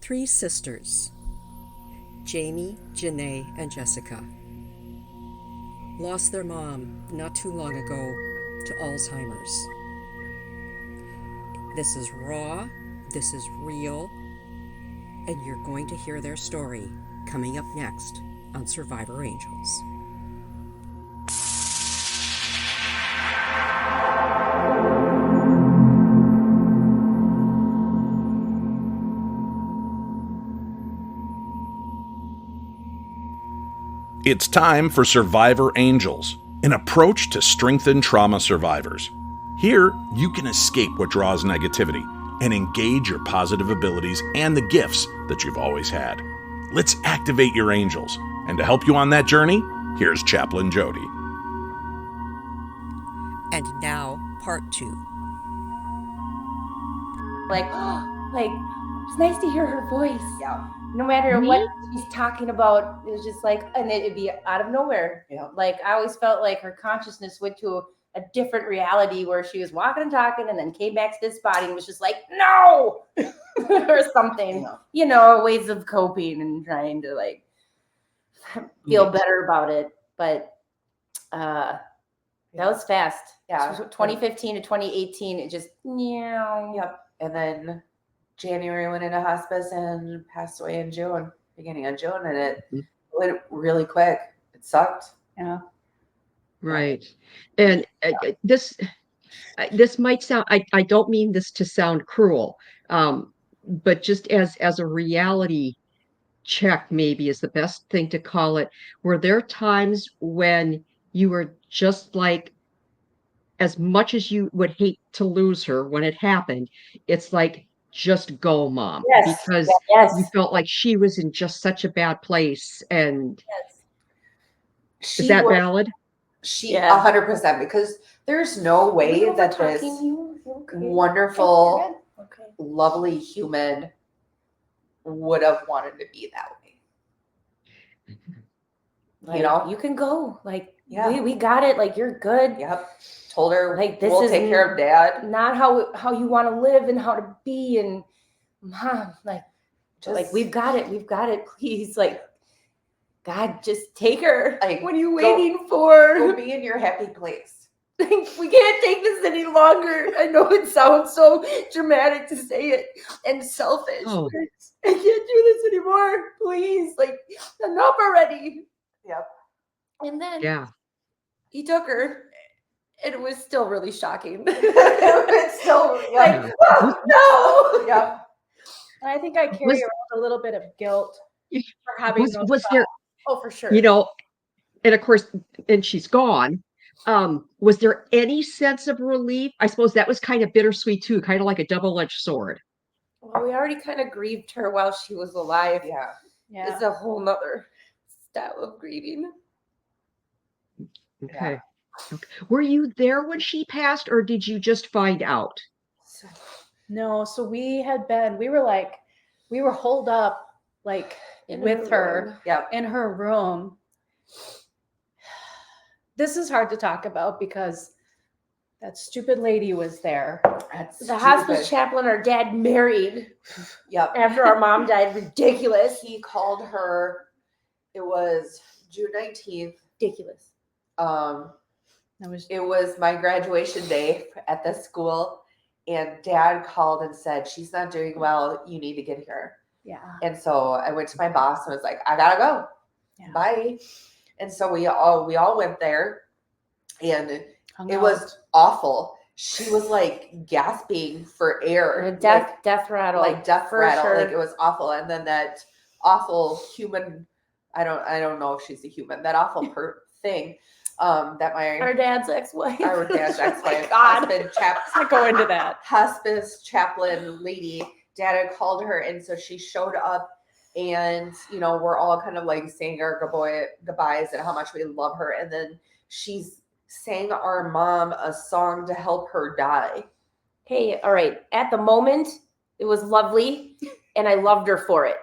Three sisters, Jaime, Jenae, and Jessica, lost their mom not too long ago to Alzheimer's. This is raw, this is real, and you're going to hear their story coming up next on Survivor Angels. It's time for Survivor Angels, an approach to strengthen trauma survivors. Here, you can escape what draws negativity and engage your positive abilities and the gifts that you've always had. Let's activate your angels. And to help you on that journey, here's Chaplain Jodi. And now, part 2. It's nice to hear her voice. Yeah. No matter what she's talking about, it was just like, and it'd be out of nowhere. Yeah. Like, I always felt like her consciousness went to a different reality where she was walking and talking and then came back to this body and was just like, no, or something. Yeah. You know, ways of coping and trying to like feel better about it. But that was fast. Yeah. So 2015 to 2018, it just, Yep. And then January went into hospice and passed away in June, beginning of June, and it went really quick. It sucked. Yeah. Right. And this might sound, I don't mean this to sound cruel, but just as a reality check, maybe is the best thing to call it. Were there times when you were just like, as much as you would hate to lose her when it happened, it's like, just go, Mom. Yes. Because Yes. you felt like she was in just such a bad place. And She is that was, valid? She Yeah. 100%, because there's no way that this wonderful, lovely human would have wanted to be that way. Like, You know? you can go. Like, Yeah. we got it. Like, you're good. Yep. Told her, Like, this we'll is take care of Dad. Not how you want to live and how to be. And Mom, like we've got it. We've got it. Please, like, God, just take her. Like, what are you go- waiting for? Go be in your happy place. We can't take this any longer. I know it sounds so dramatic to say it and selfish. Oh. I can't do this anymore. Please, like, enough already. Yep. And then Yeah. he took her, and it was still really shocking. It's still like, oh, no. Yep. And I think I carry around a little bit of guilt for having Was those there, thoughts. Oh, for sure. you know, and of course, and she's gone. Was there any sense of relief? I suppose that was kind of bittersweet too, kind of like a double-edged sword. Well, we already kind of grieved her while she was alive. Yeah. It's a whole nother style of grieving. Okay. Were you there when she passed, or did you just find out? No, so we were holed up like with her Yep. in her room. This is hard to talk about because that stupid lady was there. That's The stupid. hospice chaplain our dad married Yep. after our mom died. Ridiculous. He called her, it was June 19th. Ridiculous. It was my graduation day at the school, and Dad called and said, she's not doing well. You need to get here. Yeah. And so I went to my boss and was like, I gotta go. Yeah. Bye. And so we all went there, and Hung it out. was awful. She was like gasping for air. Death rattle. Like death for rattle. sure. Like it was awful. And then that awful human, I don't know if she's a human, that awful thing. That our dad's ex-wife. our dad's ex-wife, God. Let's not go into that. hospice chaplain lady, Dad had called her, and so she showed up, and we're all kind of like saying our goodbyes and how much we love her, and then she sang our mom a song to help her die. Hey, all right. At the moment, it was lovely, and I loved her for it.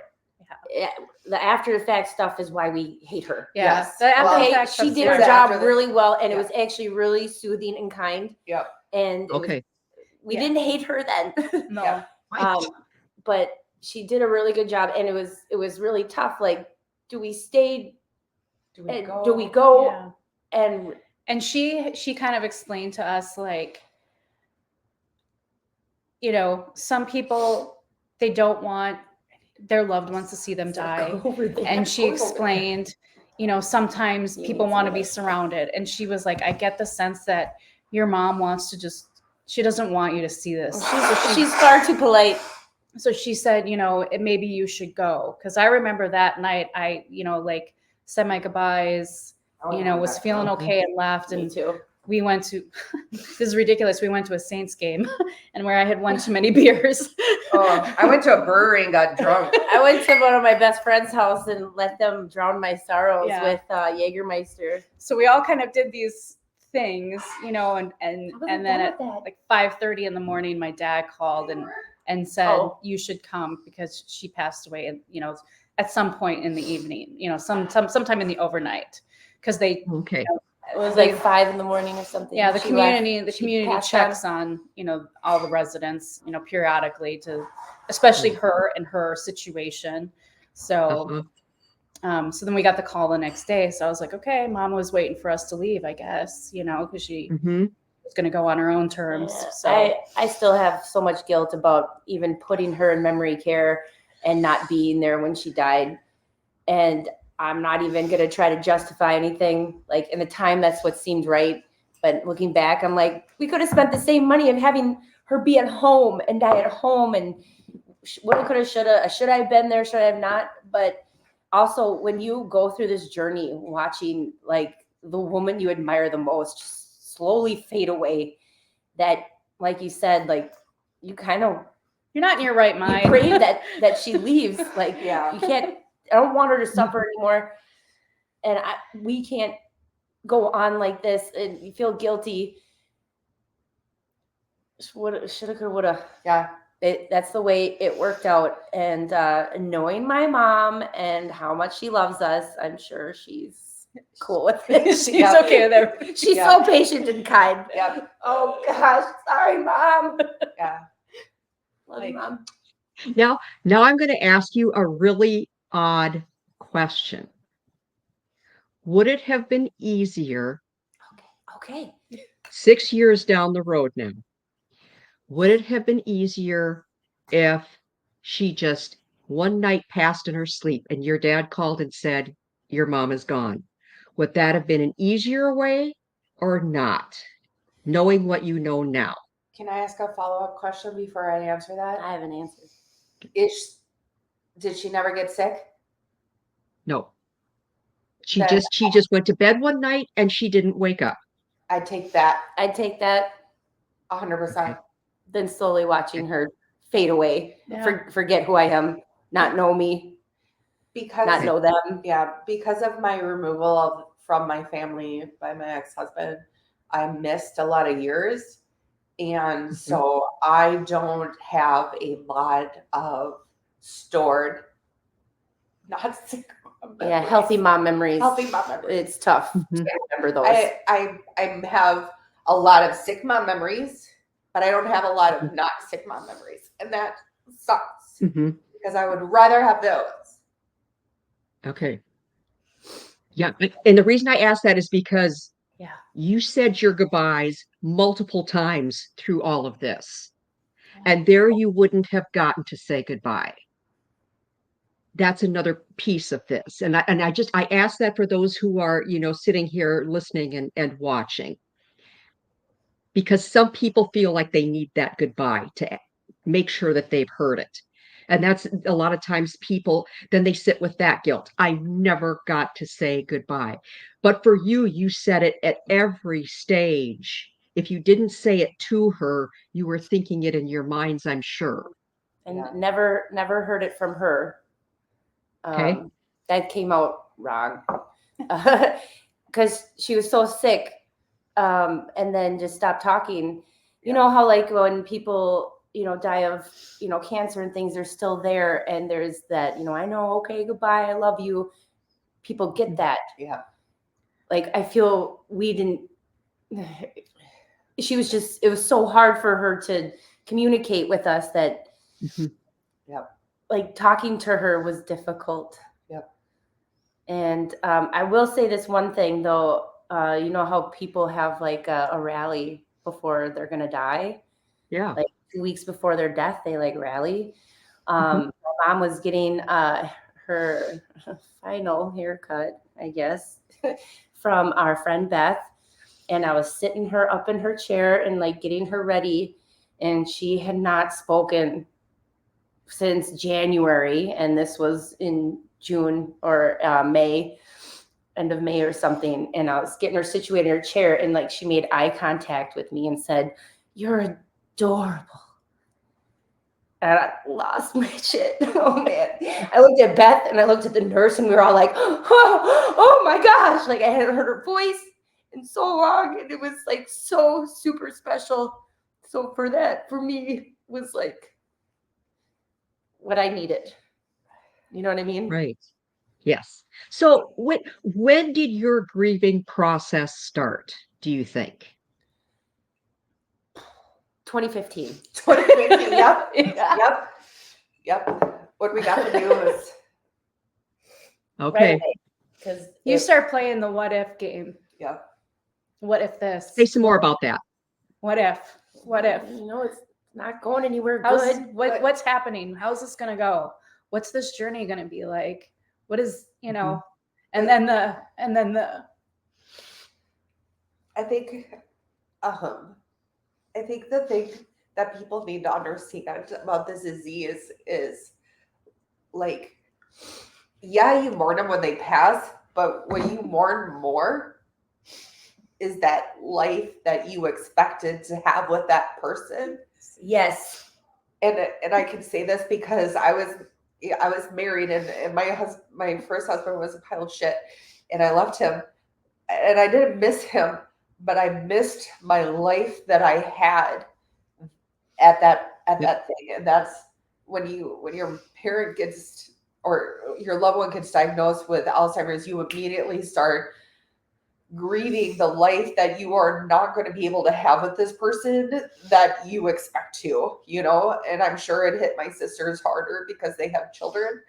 Yeah. The after the fact stuff is why we hate her. Yes. Well, She did her After job the- really well, and it Yeah. was actually really soothing and kind. Yep. And Okay. we didn't hate her then. No. Yeah. But she did a really good job, and it was really tough. Like, do we stay? Do we go? Do we go? Yeah. And And she kind of explained to us, like, you know, some people, they don't want their loved ones to see them die. over there. And she explained, you know, sometimes You people need want to to be know. surrounded. And she was like, I get the sense that your mom wants to just, she doesn't want you to see this. She's far too polite. So she said, you know, maybe you should go. Because I remember that night, I, you know, like said my goodbyes, you know, was feeling okay and left. Me And too. we went to, this is ridiculous. We went to a Saints game and where I had one too many beers. Oh, I went to a brewery and got drunk. I went to one of my best friend's house and let them drown my sorrows Yeah. with Jägermeister. So we all kind of did these things, you know, and I wasn't then done at with that. like 5:30 in the morning, my dad called and said, Oh. you should come because she passed away, and you know, at some point in the evening, you know, sometime in the overnight, because they, Okay. It was like 5 in the morning or something. yeah, the She left. community She passed checks on, you know, all the residents, you know, periodically to, especially her and her situation. So, Uh-huh. so then we got the call the next day. So I was like, okay, mom was waiting for us to leave, I guess, you know, because she Mhm. was going to go on her own terms. Yeah. So I still have so much guilt about even putting her in memory care and not being there when she died. And I'm not even going to try to justify anything. Like, in the time, that's what seemed right. But looking back, I'm like, we could have spent the same money of having her be at home and die at home. And woulda, coulda, shoulda. Should I have been there? Should I have not? But also, when you go through this journey, watching like the woman you admire the most just slowly fade away, that, like you said, like, you kind of, you're not in your right you mind. pray that she leaves. Like, Yeah. you can't, I don't want her to suffer anymore. And we can't go on like this, and you feel guilty. Shoulda, coulda, woulda. Yeah. That's the way it worked out. And knowing my mom and how much she loves us, I'm sure she's cool with it. She's okay with everything. She's Yeah. so patient and kind. Yeah. Oh gosh, sorry, Mom. Yeah. Love you, Mom. Now I'm going to ask you a really odd question. Would it have been easier Okay. 6 years down the road now? Would it have been easier if she just one night passed in her sleep and your dad called and said, your mom is gone? Would that have been an easier way or not, knowing what you know now? Can I ask a follow-up question before I answer that? I have an answer. Did she never get sick? No. She Then- just went to bed one night and she didn't wake up. I take that I'd take that 100%. than slowly watching her fade away. Yeah. Forget who I am, not know me, Because not know them. yeah, because of my removal from my family by my ex-husband, I missed a lot of years. And so I don't have a lot of stored, not sick mom Yeah, memories. healthy mom memories. Healthy mom memories. It's tough Mhm. to remember those. I have a lot of sick mom memories, but I don't have a lot of not sick mom memories. And that sucks Mhm. because I would rather have those. Okay. Yeah. And the reason I asked that is because Yeah. you said your goodbyes multiple times through all of this. And there you wouldn't have gotten to say goodbye. That's another piece of this. And I ask that for those who are, sitting here listening and watching. Because some people feel like they need that goodbye to make sure that they've heard it. And that's a lot of times people, then they sit with that guilt. I never got to say goodbye. But for you, you said it at every stage. If you didn't say it to her, you were thinking it in your minds, I'm sure. And Yeah. never heard it from her. Okay. That came out wrong. Because she was so sick, and then just stopped talking. You know how, like, when people, die of, cancer and things, they're still there. And there's that, I know, okay, goodbye, I love you. People get that. Yeah. Like, I feel we didn't, it was so hard for her to communicate with us that, Mhm. Yep. like talking to her was difficult. Yep. And I will say this one thing though, you know how people have like a rally before they're gonna die? Yeah. Like 2 weeks before their death, they like rally. Mhm. My mom was getting her final haircut, I guess, from our friend Beth. And I was sitting her up in her chair and like getting her ready. And she had not spoken since January. And this was in June or May, end of May or something. And I was getting her situated in her chair. And like she made eye contact with me and said, "You're adorable." And I lost my shit. Oh man. I looked at Beth and I looked at the nurse and we were all like, oh my gosh. Like I hadn't heard her voice in so long. And it was like so super special. So for me, was like what I needed. You know what I mean? Right. Yes. So when did your grieving process start, do you think? 2015. 2015. Yep. Yeah. Yep. What we got to do is Okay. Because You start playing the what if game. yep. What if this? Say some more about that. What if? What if? you know it's not going anywhere How's good. what's happening? How's this gonna go? What's this journey gonna be like? What is, you know, and then the I think the thing that people need to understand about this disease is like, yeah, you mourn them when they pass, but what you mourn more is that life that you expected to have with that person. Yes. And I can say this because I was married and my first husband was a pile of shit and I left him and I didn't miss him, but I missed my life that I had at that thing. And that's when your parent gets or your loved one gets diagnosed with Alzheimer's, you immediately start grieving the life that you are not going to be able to have with this person that you expect to, and I'm sure it hit my sisters harder because they have children,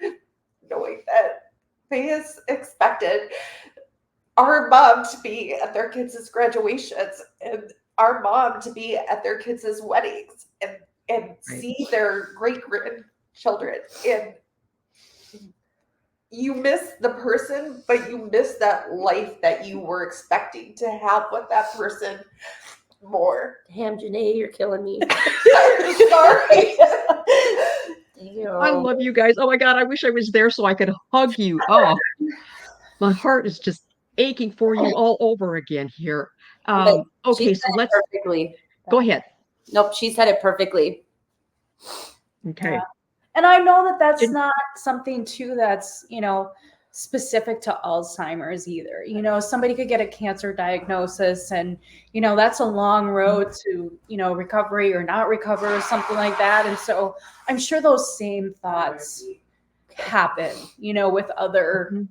knowing that they expected our mom to be at their kids' graduations and our mom to be at their kids' weddings and see their great grandchildren. And you miss the person, but you miss that life that you were expecting to have with that person more. Damn, Jenae, you're killing me. Sorry. I love you guys. Oh my God, I wish I was there so I could hug you. Oh, my heart is just aching for you all over again here. Okay, so let's perfectly. Go ahead. Nope, she said it perfectly. Okay. And I know that that's not something too that's, specific to Alzheimer's either. Somebody could get a cancer diagnosis and, that's a long road to, recovery or not recover or something like that. And so I'm sure those same thoughts happen, with other,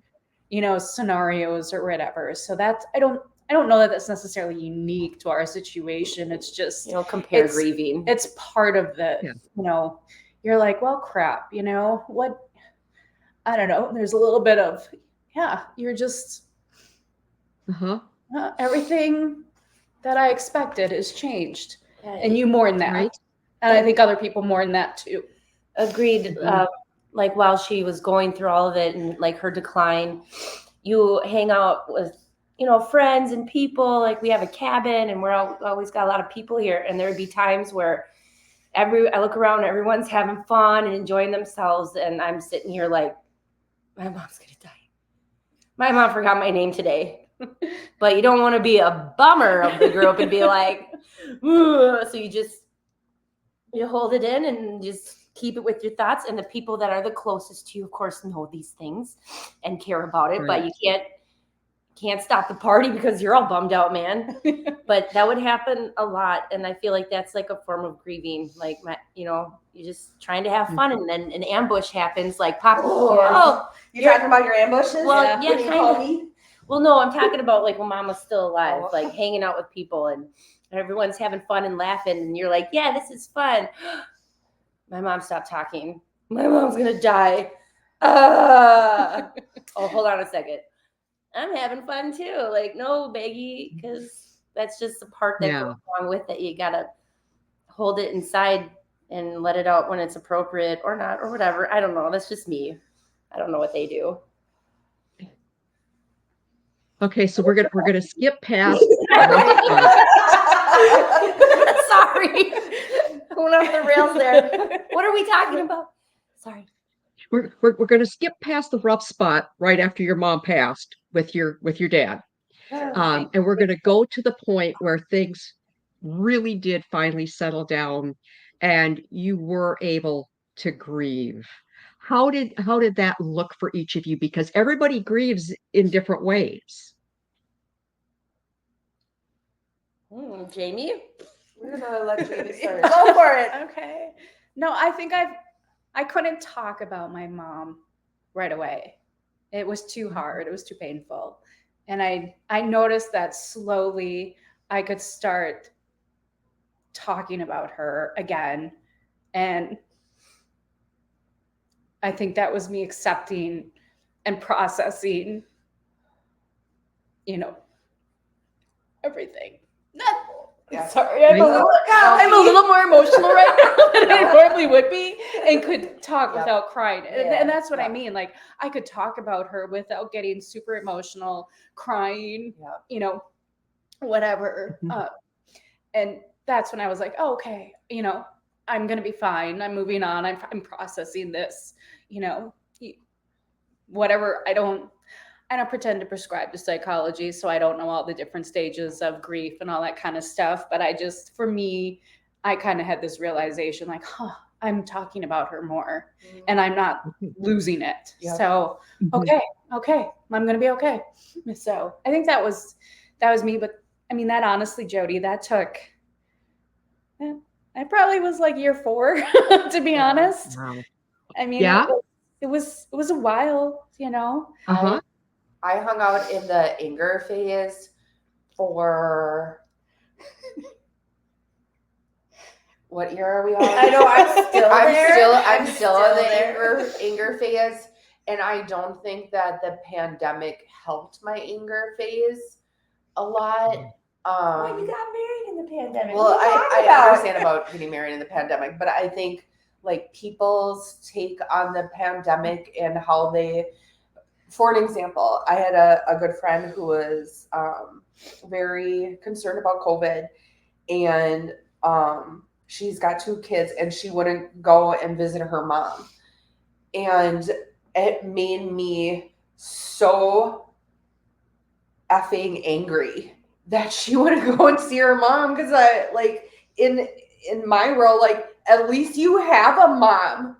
scenarios or whatever. So that's, I don't know that that's necessarily unique to our situation. It's just, compare grieving. It's part of the, you're like, well, crap, what, I don't know. There's a little bit of, you're just, everything that I expected has changed. And you mourn that. Right. And I think other people mourn that too. Agreed. Like while she was going through all of it and like her decline, you hang out with, friends and people. Like we have a cabin and we're always got a lot of people here. And there would be times where I look around, everyone's having fun and enjoying themselves. And I'm sitting here like, my mom's going to die. My mom forgot my name today. But you don't want to be a bummer of the group and be like, ugh. So you hold it in and just keep it with your thoughts. And the people that are the closest to you, of course, know these things and care about it. Right. But you can't stop the party because you're all bummed out, man. But that would happen a lot. And I feel like that's like a form of grieving. Like, you're just trying to have fun. And then an ambush happens like pop. You're talking about your ambushes? Well, yeah, kind of. Well, no, I'm talking about like when mom was still alive, like hanging out with people and everyone's having fun and laughing. And you're like, yeah, this is fun. My mom stopped talking. My mom's gonna die. Oh, hold on a second. I'm having fun too. Like, no, Baggy, because that's just the part that goes along with it. You gotta hold it inside and let it out when it's appropriate or not, or whatever. I don't know. That's just me. I don't know what they do. Okay, so we're gonna skip past. Sorry, going off the rails there. What are we talking about? Sorry. We're gonna skip past the rough spot right after your mom passed with your dad, and we're gonna go to the point where things really did finally settle down, and you were able to grieve. How did that look for each of you? Because everybody grieves in different ways. Jaime? We're gonna let Jodi start. Go for it. Okay. No, I think I couldn't talk about my mom right away. It was too hard. It was too painful. And I noticed that slowly I could start talking about her again. And I think that was me accepting and processing, everything. Yeah. Sorry, I'm a little more emotional right now than I normally would be, and could talk without crying. And that's what I mean. Like, I could talk about her without getting super emotional, crying, whatever. And that's when I was like, oh, okay, I'm going to be fine. I'm moving on. I'm processing this, whatever. I don't pretend to prescribe to psychology, so I don't know all the different stages of grief and all that kind of stuff. But for me, I kind of had this realization like, I'm talking about her more and I'm not losing it. Yep. So, okay, I'm going to be okay. So I think that was me. But I mean, that honestly, Jodi, that took, I probably was like year 4, to be honest. Wow. I mean, it was a while, Uh-huh. I hung out in the anger phase for what year are we on? I know I'm still in the anger phase, and I don't think that the pandemic helped my anger phase a lot. Well, you got married in the pandemic. Well, I understand about getting married in the pandemic, but I think like people's take on the pandemic and how they. For an example, I had a good friend who was very concerned about COVID, and she's got 2 kids, and she wouldn't go and visit her mom. And it made me so effing angry that she wouldn't go and see her mom, because I like in my world, like, at least you have a mom,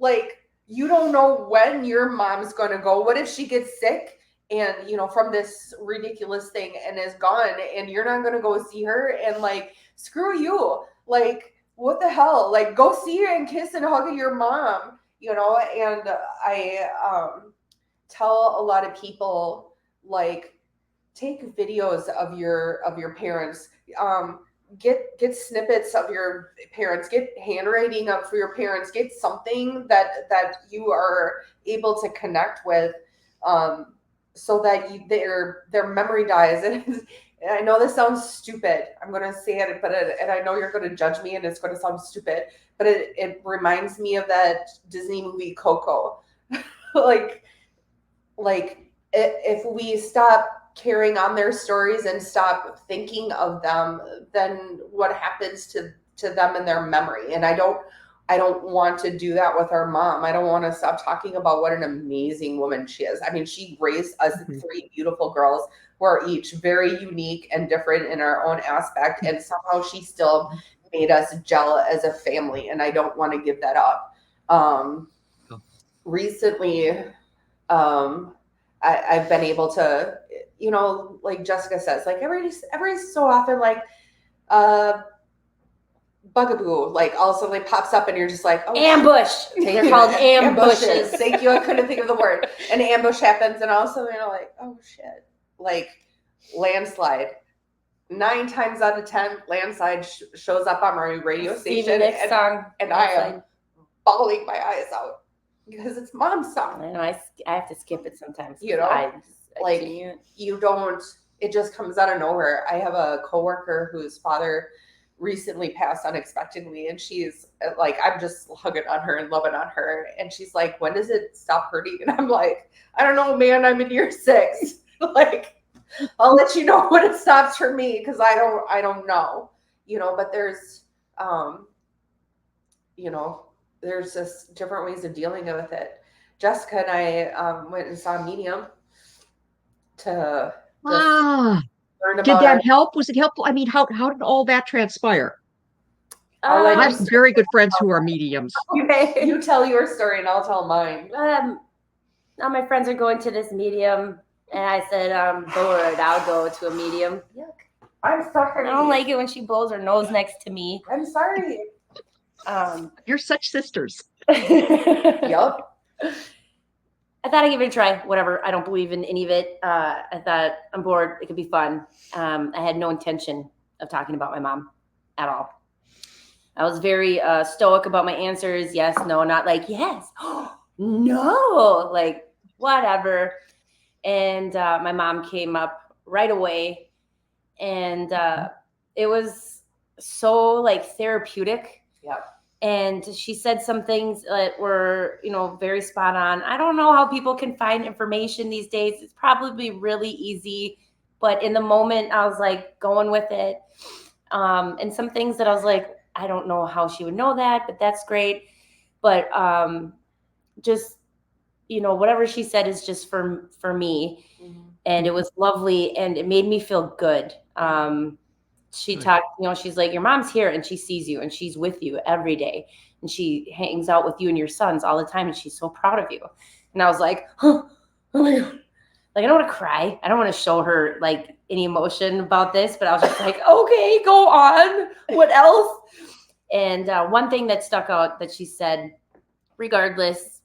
like. You don't know when your mom's going to go. What if she gets sick and, from this ridiculous thing and is gone, and you're not going to go see her, and like, screw you. Like, what the hell? Like, go see her and kiss and hug your mom, and I tell a lot of people, like, take videos of your parents, get snippets of your parents, get handwriting up for your parents, get something that you are able to connect with, so that their memory dies. And I know this sounds stupid. I'm going to say it, and I know you're going to judge me and it's going to sound stupid, but it reminds me of that Disney movie Coco. like if we stop carrying on their stories and stop thinking of them, then what happens to them and their memory? And I don't want to do that with our mom. I don't want to stop talking about what an amazing woman she is. I mean, she raised us 3 beautiful girls who are each very unique and different in our own aspect, and somehow she still made us gel as a family, and I don't want to give that up. Recently, I've been able to, like Jessica says, like every so often, like bugaboo, like all of a sudden like pops up, and you're just like, oh, ambush. They're called ambushes. Thank you. I couldn't think of the word. An ambush happens, and all of a sudden you're like, oh shit, like landslide. 9 times out of 10, landslide shows up on my radio station, song, and I am bawling my eyes out because it's mom's song. I know I have to skip it sometimes. You know, I like can't. you don't, it just comes out of nowhere. I have a coworker whose father recently passed unexpectedly, and she's like, I'm just hugging on her and loving on her. And she's like, when does it stop hurting? And I'm like, I don't know, man, I'm in year 6. Like, I'll let you know when it stops for me, because I don't know, you know, but there's you know, there's just different ways of dealing with it. Jessica and I went and saw a medium to just learn Did about that help? Was it helpful? I mean, how did all that transpire? I'll let I you have some very good friends who are mediums. You tell your story and I'll tell mine. All my friends are going to this medium, and I said, I'm bored. I'll go to a medium. Yuck. I'm sorry. I don't like it when she blows her nose next to me. I'm sorry. You're such sisters. Yup. I thought I'd give it a try. Whatever. I don't believe in any of it. I thought, I'm bored. It could be fun. I had no intention of talking about my mom at all. I was very stoic about my answers. Yes, no, not like, yes, no, like whatever. And my mom came up right away, and it was so like therapeutic. Yep. And she said some things that were, you know, very spot on. I don't know how people can find information these days. It's probably really easy, but in the moment I was like going with it. And some things that I was like, I don't know how she would know that, but that's great. But just, you know, whatever she said is just for me. Mm-hmm. And it was lovely, and it made me feel good. She talked, you know, she's like, your mom's here and she sees you and she's with you every day. And she hangs out with you and your sons all the time. And she's so proud of you. And I was like, oh my God. Like, I don't want to cry. I don't want to show her like any emotion about this, but I was just like, okay, go on. What else? And one thing that stuck out that she said, regardless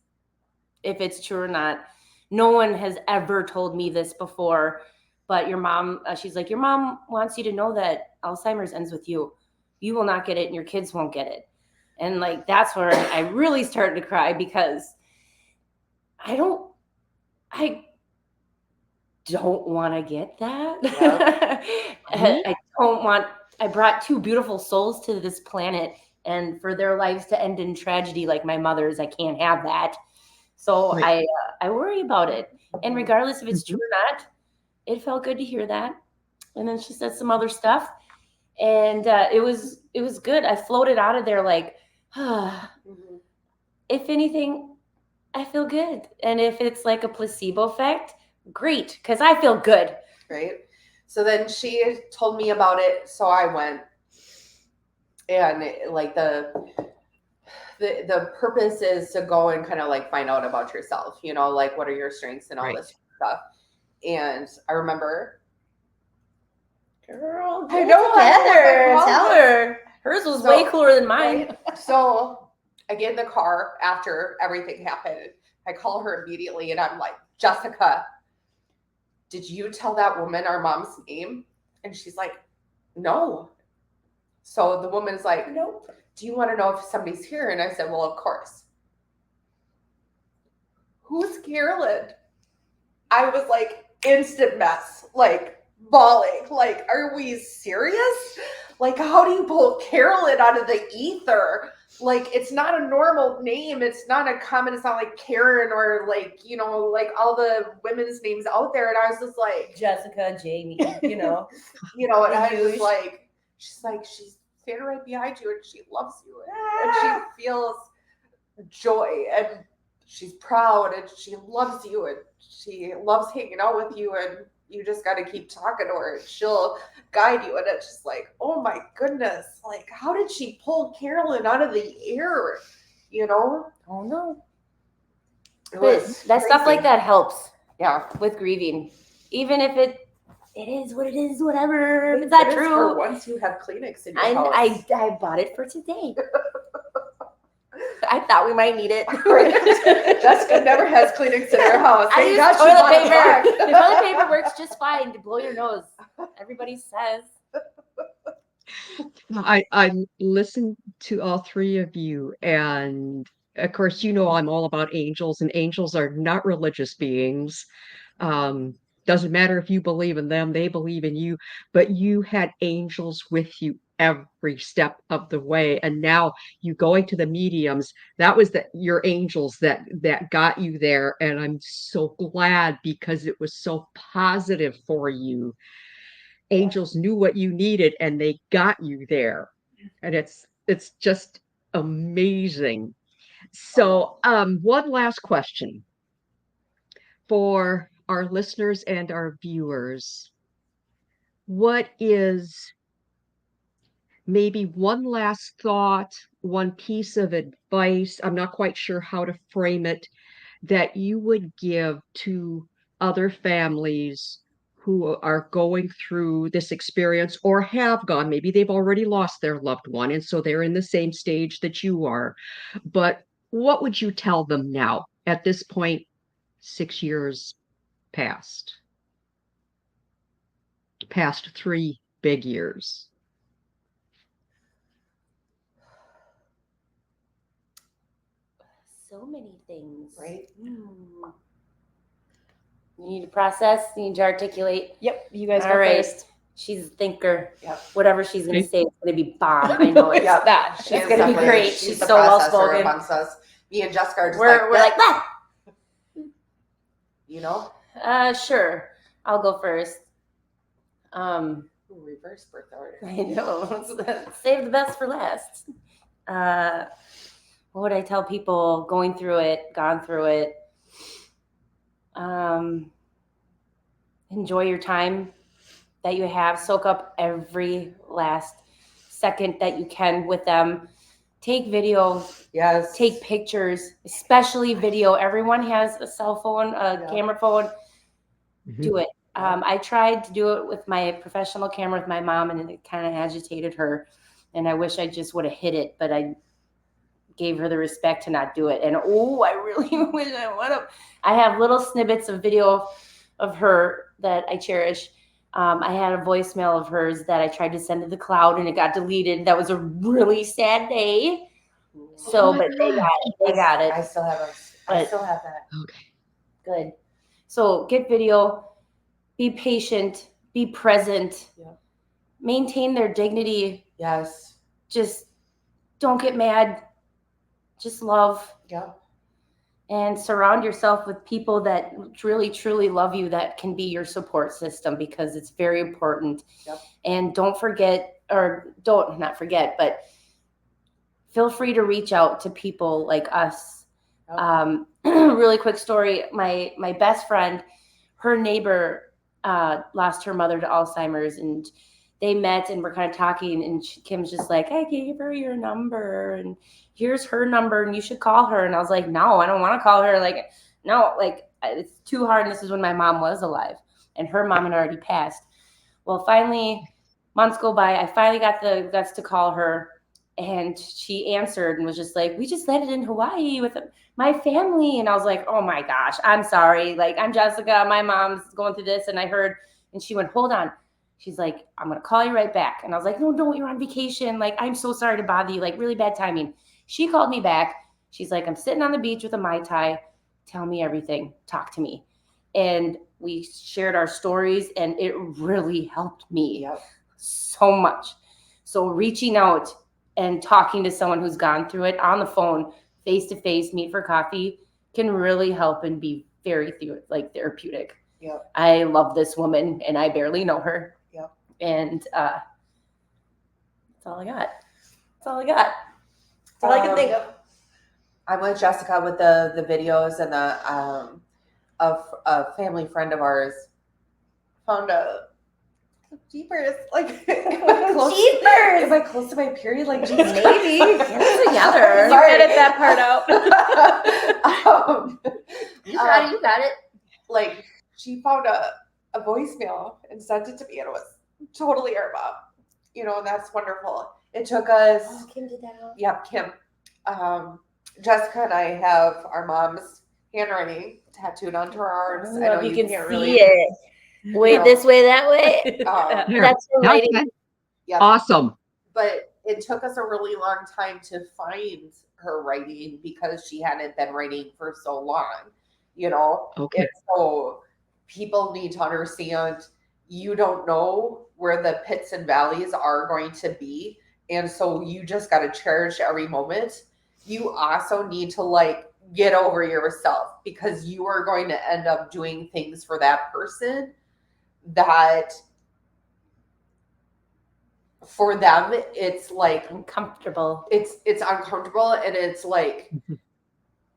if it's true or not, no one has ever told me this before, but your mom, she's like, your mom wants you to know that Alzheimer's ends with you. You will not get it and your kids won't get it. And like, that's where I really started to cry, because I don't want to get that. Yeah. I brought 2 beautiful souls to this planet, and for their lives to end in tragedy like my mother's, I can't have that. So right. I worry about it. And regardless if it's true or not, it felt good to hear that. And then she said some other stuff, and it was good. I floated out of there like, if anything, I feel good. And if it's like a placebo effect, great, because I feel good. Right. So then she told me about it, so I went. And like the purpose is to go and kind of like find out about yourself, you know, like what are your strengths and all this stuff. And I remember, girl, I know Heather. Tell her. Hers was way cooler than mine. Right? So I get in the car after everything happened. I call her immediately and I'm like, Jessica, did you tell that woman our mom's name? And she's like, no. So the woman's like, nope. Do you want to know if somebody's here? And I said, well, of course. Who's Carolyn? I was like, instant mess, like bawling. Like, are we serious? Like, how do you pull Carolyn out of the ether? Like, it's not a normal name. It's not a common, it's not like Karen or like, you know, like all the women's names out there. And I was just like, Jessica, Jaime, you know. And I was like, she's like, she's standing right behind you and she loves you. And she feels joy and she's proud and she loves you and she loves hanging out with you, and you just got to keep talking to her and she'll guide you. And it's just like, oh my goodness, like how did she pull Carolyn out of the air, you know? Oh no. That stuff like that helps. Yeah, with grieving, even if it is what it is, whatever. If it's not true. For once you have Kleenex in your house. I bought it for today. I thought we might need it. Jessica never has Kleenex in her house. I use toilet paper. The toilet paper works just fine to blow your nose. Everybody says. I listened to all 3 of you, and of course, I'm all about angels, and angels are not religious beings. Doesn't matter if you believe in them, they believe in you, but you had angels with you every step of the way. And now you going to the mediums, that was your angels that got you there. And I'm so glad, because it was so positive for you. Angels knew what you needed and they got you there. And it's just amazing. So one last question for our listeners and our viewers. What is maybe one last thought, one piece of advice? I'm not quite sure how to frame it, that you would give to other families who are going through this experience or have gone. Maybe they've already lost their loved one, and so they're in the same stage that you are. But what would you tell them now at this point, 6 years past 3 big years? So many things. Right. You need to process, you need to articulate. Yep, you guys All go right. first. She's a thinker. Yep. Whatever she's going to Okay. say is going to be bomb. I know it. Yep. That. She It's is gonna be definitely- great. She's the so well processor spoken. amongst us. Me and Jessica are just We're like, "Yep." "Ah." Sure. I'll go first. Ooh, reverse birth order. I know. Save the best for last. What would I tell people going through it, gone through it? Enjoy your time that you have. Soak up every last second that you can with them. Take video, Yes. take pictures, especially video. Everyone has a cell phone, a Yeah. camera phone. Mhm. Do it. I tried to do it with my professional camera with my mom, and it kind of agitated her. And I wish I just would have hit it, but I gave her the respect to not do it. And I really wish I would have. I have little snippets of video of her that I cherish. I had a voicemail of hers that I tried to send to the cloud, and it got deleted. That was a really sad day. So, but they got it. They got it. I still have But- that. Okay. Good. So get video, be patient, be present, Yeah. maintain their dignity. Yes. Just don't get mad. Just love Yep. and surround yourself with people that really, truly love you, that can be your support system, because it's very important. Yep. And don't not forget, but feel free to reach out to people like us. Yep. Really quick story. My best friend, her neighbor lost her mother to Alzheimer's, and they met and were kind of talking, and Kim's just like, I gave her your number, and here's her number, and you should call her. And I was like, no, I don't want to call her. Like, no, like, it's too hard. And this is when my mom was alive, and her mom had already passed. Well, finally, months go by. I finally got the guts to call her, and she answered and was just like, we just landed in Hawaii with my family. And I was like, oh my gosh, I'm sorry. Like, I'm Jessica. My mom's going through this. And I heard, and she went, hold on. She's like, I'm going to call you right back. And I was like, no, you're on vacation. Like, I'm so sorry to bother you. Like, really bad timing. She called me back. She's like, I'm sitting on the beach with a Mai Tai. Tell me everything. Talk to me. And we shared our stories, and it really helped me Yep. so much. So reaching out and talking to someone who's gone through it on the phone, face to face, meet for coffee, can really help and be very therapeutic. Yep. I love this woman, and I barely know her. Yep. And that's all I got. That's all I got. That's all I can think of. I'm with Jessica with the videos, and a family friend of ours found a jeepers, like close, Jeepers! Am I close to my period? Like, geez, Maybe. Get it together. You Sorry. edit that part out. You got it. You got it. Like, she found a voicemail and sent it to me, and it was totally her mom, and that's wonderful. It took us, Oh, Kim did that. yep, Kim. Jessica and I have our mom's handwriting tattooed onto our arms. I know you can can't see really, it. Way No. this way, that way. There. That's her writing. Okay. Yep. Awesome. But it took us a really long time to find her writing because she hadn't been writing for so long, you know? Okay. And so people need to understand you don't know where the pits and valleys are going to be. And so you just got to cherish every moment. You also need to like get over yourself because you are going to end up doing things for that person that for them it's like Uncomfortable. it's uncomfortable, and it's like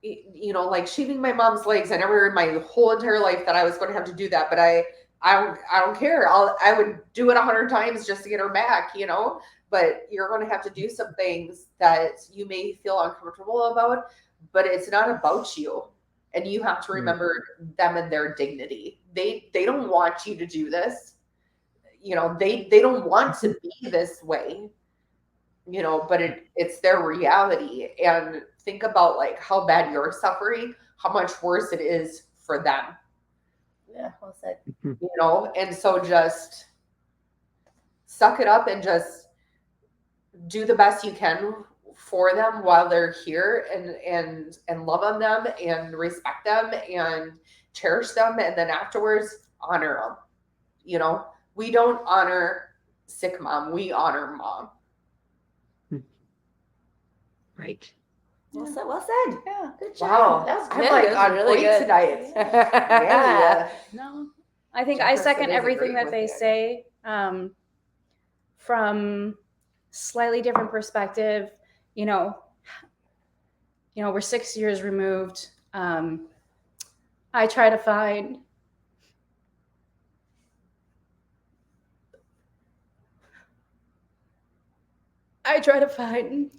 you know, like shaving my mom's legs. I never in my whole entire life that I was going to have to do that, but I don't care. I would do it 100 times just to get her back, you know. But you're going to have to do some things that you may feel uncomfortable about, but it's not about you, and you have to remember them and their dignity. They don't want you to do this, you know. They don't want to be this way, you know, but it's their reality. And think about like how bad you're suffering, how much worse it is for them, Yeah, well said. you know. And so just suck it up and just do the best you can for them while they're here, and love on them and respect them and cherish them, and then afterwards honor them. You know, we don't honor sick mom, we honor mom. Right. Well said. Well said. Yeah. Good job. Wow, That was I'm good. like That was on really point good. tonight. Yeah. No, I think I Jefferson second is everything agreeing that they with you. say. From slightly different perspective, you know, we're 6 years removed. I try to find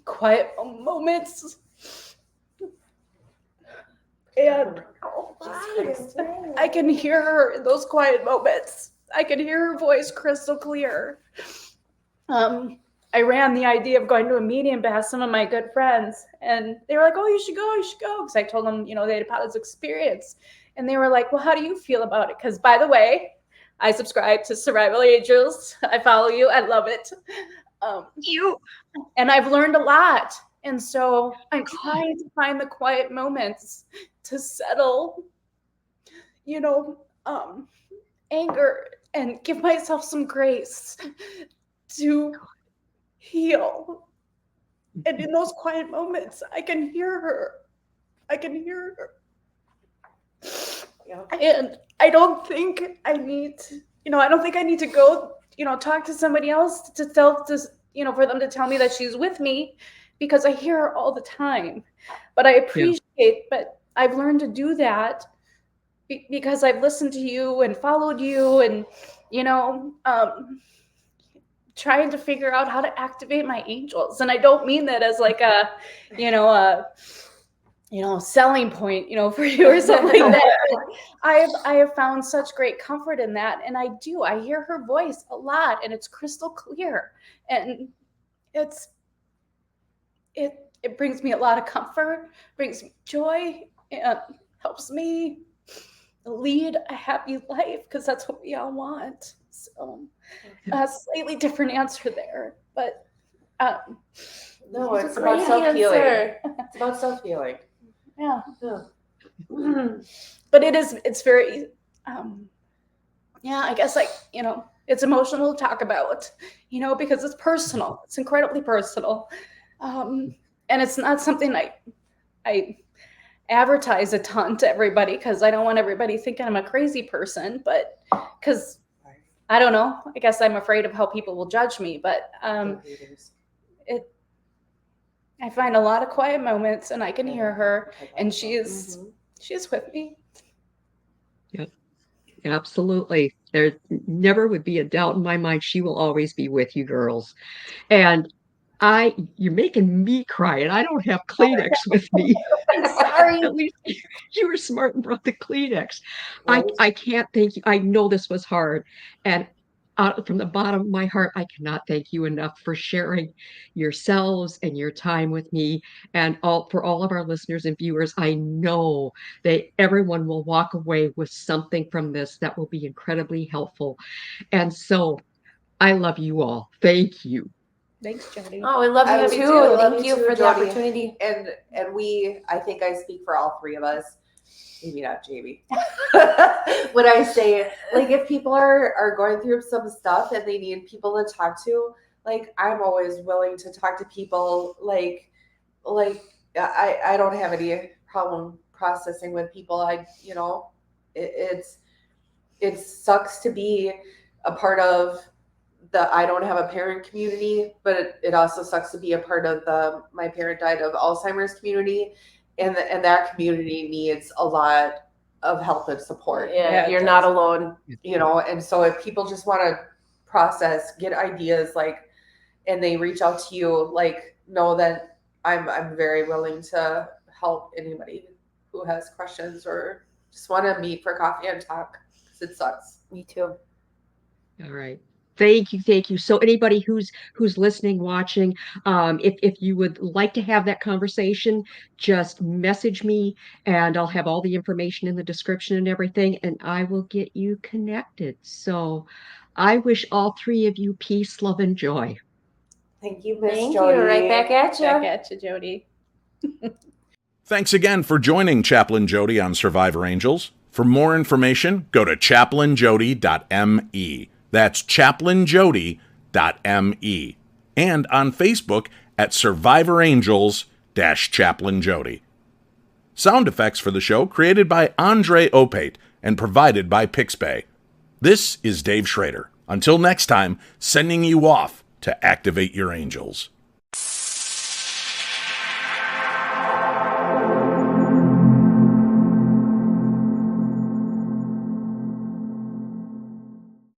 quiet moments, and I can hear her in those quiet moments. I can hear her voice crystal clear. I ran the idea of going to a meeting past some of my good friends, and they were like, "Oh, you should go, because I told them, they had had this experience, and they were like, "Well, how do you feel about it?" Because, by the way, I subscribe to Survival Angels. I follow you. I love it. And I've learned a lot. And so I'm trying to find the quiet moments to settle, anger, and give myself some grace to heal. And in those quiet moments, I can hear her. And I don't think I need to go, talk to somebody else to for them to tell me that she's with me, because I hear her all the time. But I appreciate, but I've learned to do that because I've listened to you and followed you, and, trying to figure out how to activate my angels. And I don't mean that as like a, selling point, for you or something like that. I have found such great comfort in that. And I hear her voice a lot, and it's crystal clear. And it brings me a lot of comfort, brings me joy, and helps me lead a happy life, because that's what we all want. So a slightly different answer there, but no, it's about self-healing. It's about self-healing. Yeah. But it's very I guess, like, it's emotional to talk about, because it's personal. It's incredibly personal. And it's not something I advertise a ton to everybody, because I don't want everybody thinking I'm a crazy person, but because I don't know, I guess I'm afraid of how people will judge me. But I find a lot of quiet moments, and I can hear her, and she's with me. Yep, absolutely. There never would be a doubt in my mind. She will always be with you girls. And you're making me cry, and I don't have Kleenex with me. Sorry. At least you were smart and brought the Kleenex. I can't thank you. I know this was hard. And from the bottom of my heart, I cannot thank you enough for sharing yourselves and your time with me. And for all of our listeners and viewers, I know that everyone will walk away with something from this that will be incredibly helpful. And so I love you all. Thank you. Thanks, Jodi. Oh, we love I you love too. you too. Love Thank you you too, for the Jodi. opportunity. And I think I speak for all three of us. Maybe not Jamie. When I say, like, if people are going through some stuff and they need people to talk to, like, I'm always willing to talk to people. Like I don't have any problem processing with people. It sucks to be a part of the I don't have a parent community, but it also sucks to be a part of the my parent died of Alzheimer's community, and that community needs a lot of help and support. Yeah, you're not alone. And so if people just want to process, get ideas, like, and they reach out to you, like, know that I'm very willing to help anybody who has questions or just want to meet for coffee and talk, because it sucks. Me too. All right. Thank you. So anybody who's listening, watching, if you would like to have that conversation, just message me and I'll have all the information in the description and everything, and I will get you connected. So I wish all three of you peace, love, and joy. Thank you, Miss Thank Jodi. you. Right back at you. Back at you, Jodi. Thanks again for joining Chaplain Jodi on Survivor Angels. For more information, go to chaplainjodi.me. That's chaplainjodi.me. And on Facebook at Survivor Angels-Chaplain Jodi. Sound effects for the show created by Andre Opate and provided by Pixbay. This is Dave Schrader. Until next time, sending you off to activate your angels.